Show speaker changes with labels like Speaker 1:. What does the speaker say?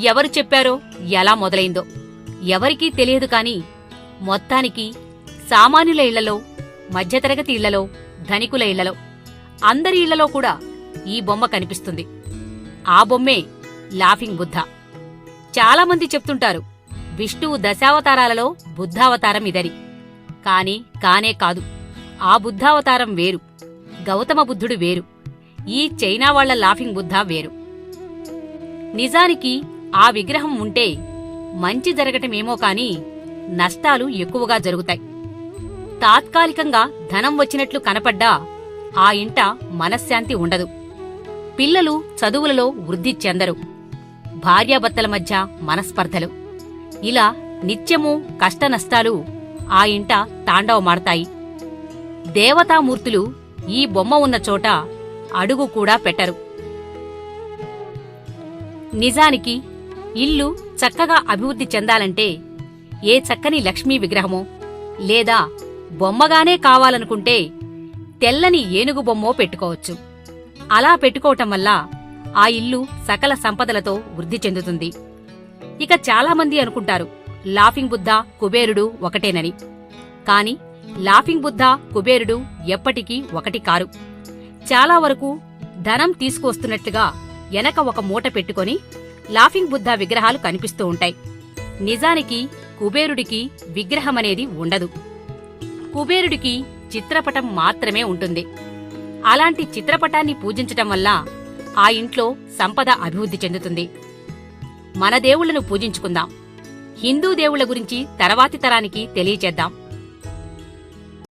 Speaker 1: ఎవరు చెప్పారో, ఎలా మొదలైందో ఎవరికీ తెలియదు. కాని మొత్తానికి సామాన్యుల ఇళ్లలో, మధ్యతరగతి ఇళ్లలో, ధనికుల ఇళ్లలో, అందరి ఇళ్లలో కూడా ఈ బొమ్మ కనిపిస్తుంది. ఆ బొమ్మే లాఫింగ్ బుద్ధ. చాలామంది చెప్తుంటారు విష్ణువు దశావతారాలలో బుద్ధావతారం ఇదని. కాని కానే కాదు. ఆ బుద్ధావతారం వేరు, గౌతమ బుద్ధుడు వేరు, ఈ చైనా వాళ్ల లాఫింగ్ బుద్ధ వేరు. నిజానికి ఆ విగ్రహం ఉంటే మంచి జరగటమేమో కాని నష్టాలు ఎక్కువగా జరుగుతాయి. తాత్కాలికంగా ధనం వచ్చినట్లు కనపడ్డా ఆ ఇంట మనశ్శాంతి ఉండదు. పిల్లలు చదువులలో వృద్ధి చెందరు. భార్యాభర్తల మధ్య మనస్పర్ధలు, ఇలా నిత్యమూ కష్టనష్టాలు ఆ ఇంట తాండవమాడతాయి. దేవతామూర్తులు ఈ బొమ్మ ఉన్న చోట అడుగు కూడా పెట్టరు. నిజానికి ఇల్లు చక్కగా అభివృద్ధి చెందాలంటే ఏ చక్కని లక్ష్మీ విగ్రహమో లేదా బొమ్మగానే కావాలనుకుంటే తెల్లని ఏనుగు బొమ్మో పెట్టుకోవచ్చు. అలా పెట్టుకోవటం వల్ల ఆ ఇల్లు సకల సంపదలతో వృద్ధి చెందుతుంది. ఇక చాలామంది అనుకుంటారు లాఫింగ్ బుద్ధ, కుబేరుడు ఒకటేనని. కాని లాఫింగ్ బుద్ధ, కుబేరుడు ఎప్పటికీ ఒకటి కారు. చాలా వరకు ధనం తీసుకువస్తున్నట్లుగా వెనక ఒక మూట పెట్టుకొని లాఫింగ్ బుద్ధ విగ్రహాలు కనిపిస్తూ ఉంటాయి. నిజానికి కుబేరుడికి విగ్రహమనేది ఉండదు. కుబేరుడికి చిత్రపటం మాత్రమే ఉంటుంది. అలాంటి చిత్రపటాన్ని పూజించటం వల్ల ఆ ఇంట్లో సంపద అభివృద్ధి చెందుతుంది. మన దేవుళ్లను పూజించుకుందాం. హిందూ దేవుళ్ల గురించి తర్వాతి తరానికి తెలియచేద్దాం.